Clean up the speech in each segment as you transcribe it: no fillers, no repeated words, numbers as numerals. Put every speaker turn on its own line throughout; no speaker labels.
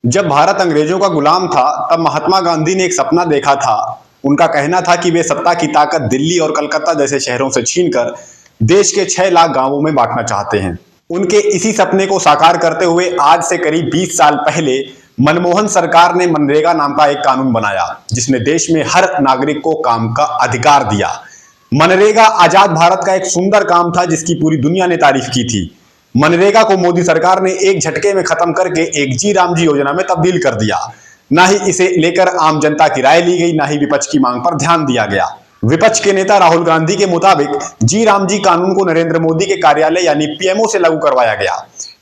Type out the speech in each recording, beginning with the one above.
जब भारत अंग्रेजों का गुलाम था, तब महात्मा गांधी ने एक सपना देखा था। उनका कहना था कि वे सत्ता की ताकत दिल्ली और कलकत्ता जैसे शहरों से छीनकर देश के 6 लाख गांवों में बांटना चाहते हैं। उनके इसी सपने को साकार करते हुए आज से करीब 20 साल पहले मनमोहन सरकार ने मनरेगा नाम का एक कानून बनाया, जिसने देश में हर नागरिक को काम का अधिकार दिया। मनरेगा आजाद भारत का एक सुंदर काम था, जिसकी पूरी दुनिया ने तारीफ की थी। मनरेगा को मोदी सरकार ने एक झटके में खत्म करके एक जी राम जी योजना में तब्दील कर दिया। ना ही इसे लेकर आम जनता की राय ली गई, ना ही विपक्ष की मांग पर ध्यान दिया गया। विपक्ष के नेता राहुल गांधी के मुताबिक जी राम जी कानून को नरेंद्र मोदी के कार्यालय यानी पीएमओ से लागू करवाया गया।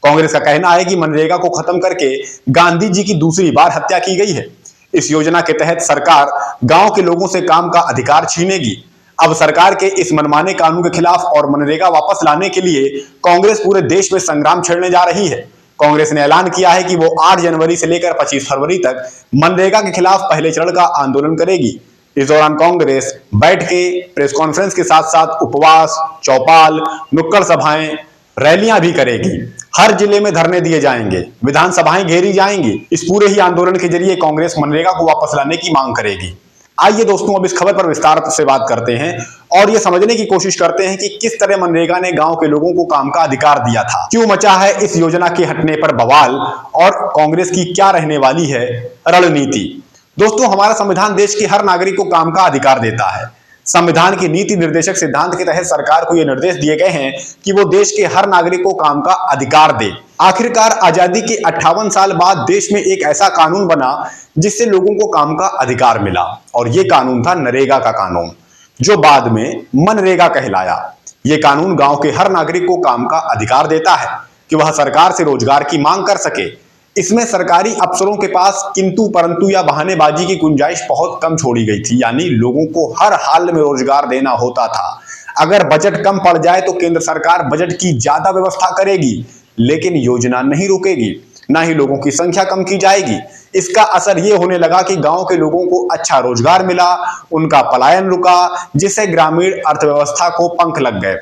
कांग्रेस का कहना है कि मनरेगा को खत्म करके गांधी जी की दूसरी बार हत्या की गई है। इस योजना के तहत सरकार गांव के लोगों से काम का अधिकार छीनेगी। अब सरकार के इस मनमाने कानून के खिलाफ और मनरेगा वापस लाने के लिए कांग्रेस पूरे देश में संग्राम छेड़ने जा रही है। कांग्रेस ने ऐलान किया है कि वो 8 जनवरी से लेकर 25 फरवरी तक मनरेगा के खिलाफ पहले चरण का आंदोलन करेगी। इस दौरान कांग्रेस बैठकें, प्रेस कॉन्फ्रेंस के साथ साथ उपवास, चौपाल, नुक्कड़ सभाएं, रैलियां भी करेगी। हर जिले में धरने दिए जाएंगे, विधानसभाएं घेरी जाएंगी। इस पूरे ही आंदोलन के जरिए कांग्रेस मनरेगा को वापस लाने की मांग करेगी। आइए दोस्तों, अब इस खबर पर विस्तार से बात करते हैं और ये समझने की कोशिश करते हैं कि किस तरह मनरेगा ने गांव के लोगों को काम का अधिकार दिया था, क्यों मचा है इस योजना के हटने पर बवाल और कांग्रेस की क्या रहने वाली है रणनीति। दोस्तों, हमारा संविधान देश के हर नागरिक को काम का अधिकार देता है। संविधान के नीति निर्देशक सिद्धांत के तहत सरकार को यह निर्देश दिए गए हैं कि वो देश के हर नागरिक को काम का अधिकार दे। आखिरकार आजादी के 58 साल बाद देश में एक ऐसा कानून बना जिससे लोगों को काम का अधिकार मिला, और यह कानून था नरेगा का कानून, जो बाद में मनरेगा कहलाया। यह कानून गांव के हर नागरिक को काम का अधिकार देता है कि वह सरकार से रोजगार की मांग कर सके। इसमें सरकारी अफसरों के पास किंतु परंतु या बहानेबाजी की गुंजाइश बहुत कम छोड़ी गई थी, यानी लोगों को हर हाल में रोजगार देना होता था। अगर बजट कम पड़ जाए तो केंद्र सरकार बजट की ज्यादा व्यवस्था करेगी, लेकिन योजना नहीं रुकेगी, ना ही लोगों की संख्या कम की जाएगी। इसका असर यह होने लगा कि गांव के लोगों को अच्छा रोजगार मिला, उनका पलायन रुका, जिससे ग्रामीण अर्थव्यवस्था को पंख लग गए।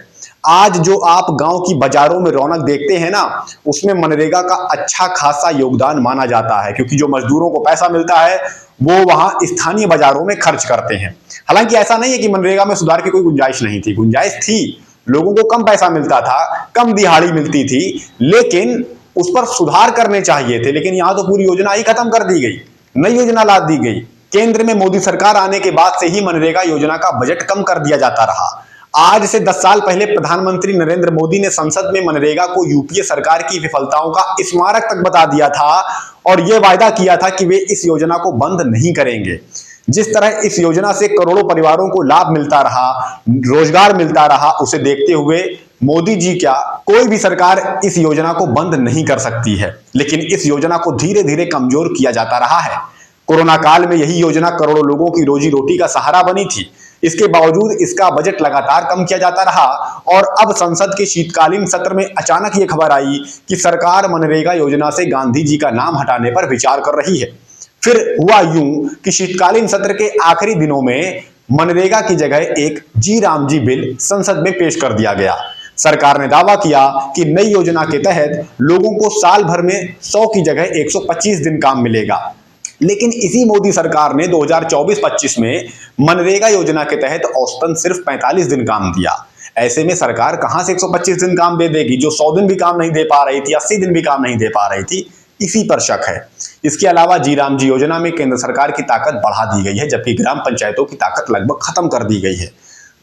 आज जो आप गांव की बाजारों में रौनक देखते हैं ना, उसमें मनरेगा का अच्छा खासा योगदान माना जाता है, क्योंकि जो मजदूरों को पैसा मिलता है वो वहां स्थानीय बाजारों में खर्च करते हैं। हालांकि ऐसा नहीं है कि मनरेगा में सुधार की कोई गुंजाइश नहीं थी, गुंजाइश थी। लोगों को कम पैसा मिलता था, कम दिहाड़ी मिलती थी, लेकिन उस पर सुधार करने चाहिए थे। लेकिन यहां तो पूरी योजना ही खत्म कर दी गई, नई योजना ला दी गई। केंद्र में मोदी सरकार आने के बाद से ही मनरेगा योजना का बजट कम कर दिया जाता रहा। आज से 10 साल पहले प्रधानमंत्री नरेंद्र मोदी ने संसद में मनरेगा को यूपीए सरकार की विफलताओं का स्मारक तक बता दिया था और यह वायदा किया था कि वे इस योजना को बंद नहीं करेंगे। जिस तरह इस योजना से करोड़ों परिवारों को लाभ मिलता रहा, रोजगार मिलता रहा, उसे देखते हुए मोदी जी क्या, कोई भी सरकार इस योजना को बंद नहीं कर सकती है। लेकिन इस योजना को धीरे धीरे कमजोर किया जाता रहा है। कोरोना काल में यही योजना करोड़ों लोगों की रोजी रोटी का सहारा बनी थी। इसके बावजूद इसका बजट लगातार कम किया जाता रहा और अब संसद के शीतकालीन सत्र में अचानक ये खबर आई कि सरकार मनरेगा योजना से गांधी जी का नाम हटाने पर विचार कर रही है। फिर हुआ यूं कि शीतकालीन सत्र के आखिरी दिनों में मनरेगा की जगह एक जी राम जी बिल संसद में पेश कर दिया गया। सरकार ने दावा किया कि नई योजना के तहत लोगों को साल भर में 100 की जगह 125 दिन काम मिलेगा। लेकिन इसी मोदी सरकार ने 2024-25 में मनरेगा योजना के तहत औसतन सिर्फ 45 दिन काम दिया। ऐसे में सरकार कहां से 125 दिन काम दे देगी, जो 100 दिन भी काम नहीं दे पा रही थी, 80 दिन भी काम नहीं दे पा रही थी। इसी पर शक है। इसके अलावा जी राम जी योजना में केंद्र सरकार की ताकत बढ़ा दी गई है, जबकि ग्राम पंचायतों की ताकत लगभग खत्म कर दी गई है।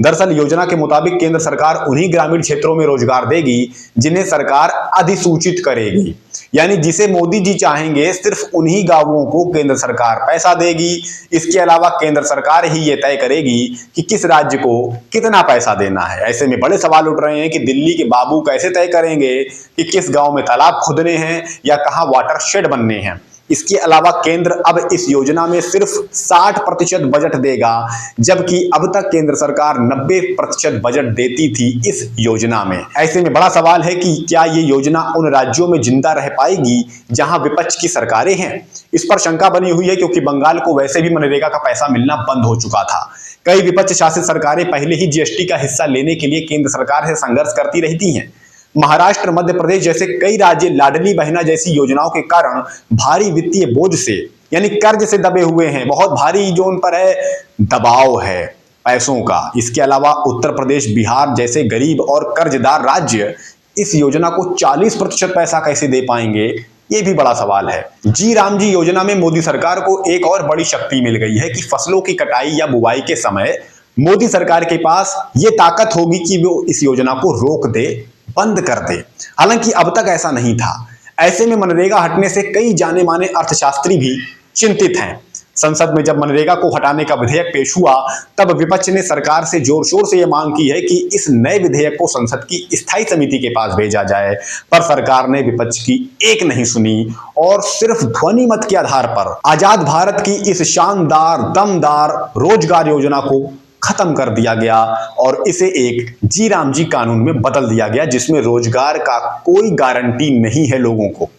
दरअसल योजना के मुताबिक केंद्र सरकार उन्हीं ग्रामीण क्षेत्रों में रोजगार देगी जिन्हें सरकार अधिसूचित करेगी, यानी जिसे मोदी जी चाहेंगे सिर्फ उन्हीं गांवों को केंद्र सरकार पैसा देगी। इसके अलावा केंद्र सरकार ही ये तय करेगी कि किस राज्य को कितना पैसा देना है। ऐसे में बड़े सवाल उठ रहे हैं कि दिल्ली के बाबू कैसे तय करेंगे कि किस गांव में तालाब खुदने हैं या कहां वाटर शेड बनने हैं। इसके अलावा केंद्र अब इस योजना में सिर्फ 60% बजट देगा, जबकि अब तक केंद्र सरकार 90% बजट देती थी इस योजना में। ऐसे में बड़ा सवाल है कि क्या ये योजना उन राज्यों में जिंदा रह पाएगी जहां विपक्ष की सरकारें हैं। इस पर शंका बनी हुई है, क्योंकि बंगाल को वैसे भी मनरेगा का पैसा मिलना बंद हो चुका था। कई विपक्ष शासित सरकारें पहले ही जीएसटी का हिस्सा लेने के लिए केंद्र सरकार से संघर्ष करती रहती हैं। महाराष्ट्र, मध्य प्रदेश जैसे कई राज्य लाडली बहना जैसी योजनाओं के कारण भारी वित्तीय बोझ से यानी कर्ज से दबे हुए हैं। बहुत भारी जो उन पर है दबाव है पैसों का। इसके अलावा उत्तर प्रदेश, बिहार जैसे गरीब और कर्जदार राज्य इस योजना को 40% पैसा कैसे दे पाएंगे, ये भी बड़ा सवाल है। जी राम जी योजना में मोदी सरकार को एक और बड़ी शक्ति मिल गई है कि फसलों की कटाई या बुवाई के समय मोदी सरकार के पास ये ताकत होगी कि वो इस योजना को रोक दे, बंद कर दे। हालांकि अब तक ऐसा नहीं था। ऐसे में मनरेगा हटने से कई जाने माने अर्थशास्त्री भी चिंतित हैं। संसद में जब मनरेगा को हटाने का विधेयक पेश हुआ तब विपक्ष ने सरकार से जोर शोर से यह मांग की है कि इस नए विधेयक को संसद की स्थायी समिति के पास भेजा जाए, पर सरकार ने विपक्ष की एक नहीं सुनी और सिर्फ ध्वनि मत के आधार पर आजाद भारत की इस शानदार दमदार रोजगार योजना को खत्म कर दिया गया और इसे एक जी राम जी कानून में बदल दिया गया, जिसमें रोजगार का कोई गारंटी नहीं है लोगों को।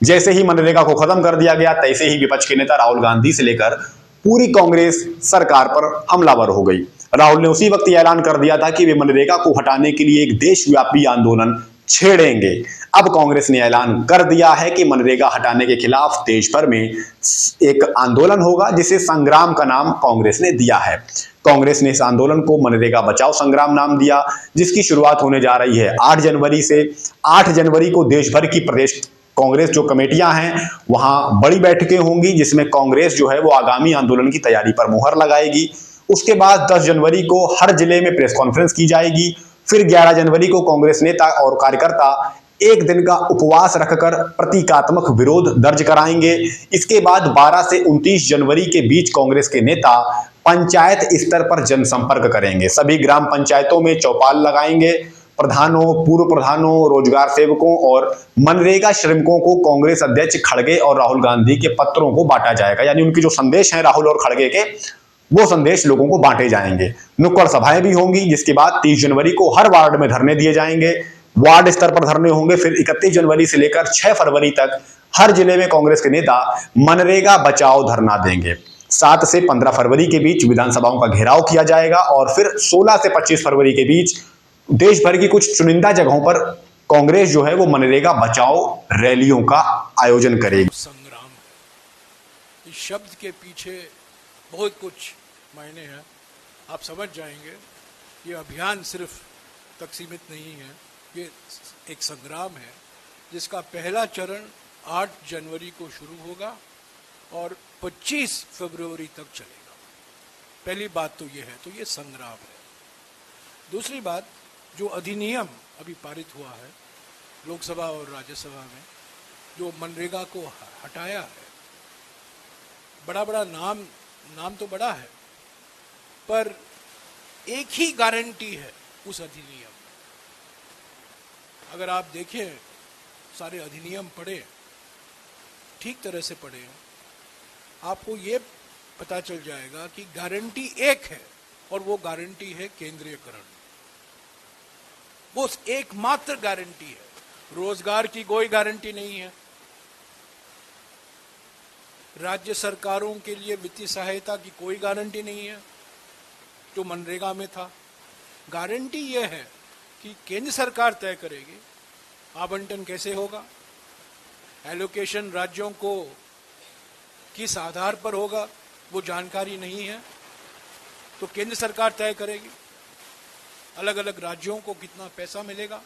जैसे ही मनरेगा को खत्म कर दिया गया तैसे ही विपक्ष के नेता राहुल गांधी से लेकर पूरी कांग्रेस सरकार पर हमलावर हो गई। राहुल ने उसी वक्त ऐलान कर दिया था कि वे मनरेगा को हटाने के लिए एक देशव्यापी आंदोलन छेड़ेंगे। अब कांग्रेस ने ऐलान कर दिया है कि मनरेगा हटाने के खिलाफ देश भर में एक आंदोलन होगा, जिसे संग्राम का नाम कांग्रेस ने दिया है। कांग्रेस ने इस आंदोलन को मनरेगा बचाओ संग्राम नाम दिया, जिसकी शुरुआत होने जा रही है 8 जनवरी से। 8 जनवरी को देश भर की प्रदेश कांग्रेस जो कमेटियां हैं वहां बड़ी बैठकें होंगी, जिसमें कांग्रेस जो है वो आगामी आंदोलन की तैयारी पर मुहर लगाएगी। उसके बाद 10 जनवरी को हर जिले में प्रेस कॉन्फ्रेंस की जाएगी। फिर 11 जनवरी को कांग्रेस नेता और कार्यकर्ता एक दिन का उपवास रखकर प्रतीकात्मक विरोध दर्ज कराएंगे। इसके बाद 12 से 29 जनवरी के बीच कांग्रेस के नेता पंचायत स्तर पर जनसंपर्क करेंगे। सभी ग्राम पंचायतों में चौपाल लगाएंगे। प्रधानों, पूर्व प्रधानों, रोजगार सेवकों और मनरेगा श्रमिकों को कांग्रेस अध्यक्ष खड़गे और राहुल गांधी के पत्रों को बांटा जाएगा। यानी उनके जो संदेश हैं राहुल और खड़गे के, वो संदेश लोगों को बांटे जाएंगे। नुक्कड़ सभाएं भी होंगी, जिसके बाद 30 जनवरी को हर वार्ड में धरने दिए जाएंगे। वार्ड स्तर पर धरने होंगे। फिर 31 जनवरी से लेकर 6 फरवरी तक हर जिले में कांग्रेस के नेता मनरेगा बचाओ धरना देंगे। 7 से 15 फरवरी के बीच विधानसभाओं का घेराव किया जाएगा और फिर 16 से 25 फरवरी के बीच देश भर की कुछ चुनिंदा जगहों पर कांग्रेस जो है वो मनरेगा बचाओ रैलियों का आयोजन करेगी।
संग्राम है, इस शब्द के पीछे बहुत कुछ मायने हैं। आप समझ जाएंगे ये अभियान सिर्फ तक सीमित नहीं है, ये एक संग्राम है जिसका पहला चरण 8 जनवरी को शुरू होगा और 25 फरवरी तक चलेगा। पहली बात तो ये है, तो ये संग्राम है। दूसरी बात, जो अधिनियम अभी पारित हुआ है लोकसभा और राज्यसभा में, जो मनरेगा को हटाया है, बड़ा नाम तो बड़ा है, पर एक ही गारंटी है उस अधिनियम में। अगर आप देखें, सारे अधिनियम पढ़े, ठीक तरह से पढ़े, आपको ये पता चल जाएगा कि गारंटी एक है और वो गारंटी है केंद्रीयकरण। वो एकमात्र गारंटी है। रोजगार की कोई गारंटी नहीं है। राज्य सरकारों के लिए वित्तीय सहायता की कोई गारंटी नहीं है जो मनरेगा में था। गारंटी यह है कि केंद्र सरकार तय करेगी आवंटन कैसे होगा, एलोकेशन राज्यों को किस आधार पर होगा, वो जानकारी नहीं है, तो केंद्र सरकार तय करेगी। अलग अलग राज्यों को कितना पैसा मिलेगा,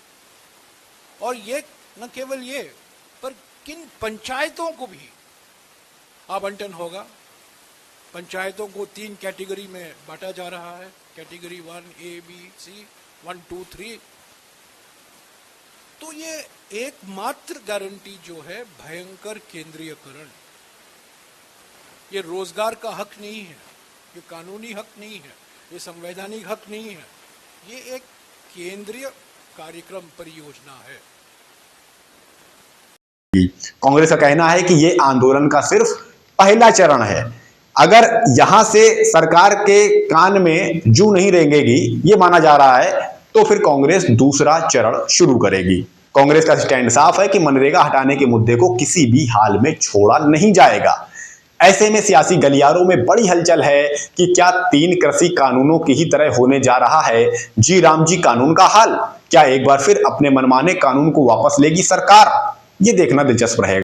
और ये न केवल ये, पर किन पंचायतों को भी आवंटन होगा। पंचायतों को 3 कैटेगरी में बांटा जा रहा है, कैटेगरी 1 A B C 1 2 3। तो ये एकमात्र गारंटी जो है भयंकर केंद्रीयकरण, ये रोजगार का हक नहीं है, ये कानूनी हक नहीं है, ये संवैधानिक हक नहीं है, ये एक केंद्रीय कार्यक्रम परियोजना है।
कांग्रेस का कहना है कि ये आंदोलन का सिर्फ पहला चरण है। अगर यहां से सरकार के कान में जू नहीं रेंगेगी, ये माना जा रहा है, तो फिर कांग्रेस दूसरा चरण शुरू करेगी। कांग्रेस का स्टैंड साफ है कि मनरेगा हटाने के मुद्दे को किसी भी हाल में छोड़ा नहीं जाएगा। ऐसे में सियासी गलियारों में बड़ी हलचल है कि क्या 3 कृषि कानूनों की ही तरह होने जा रहा है जी राम जी कानून का हाल। क्या एक बार फिर अपने मनमाने कानून को वापस लेगी सरकार? ये देखना दिलचस्प रहेगा।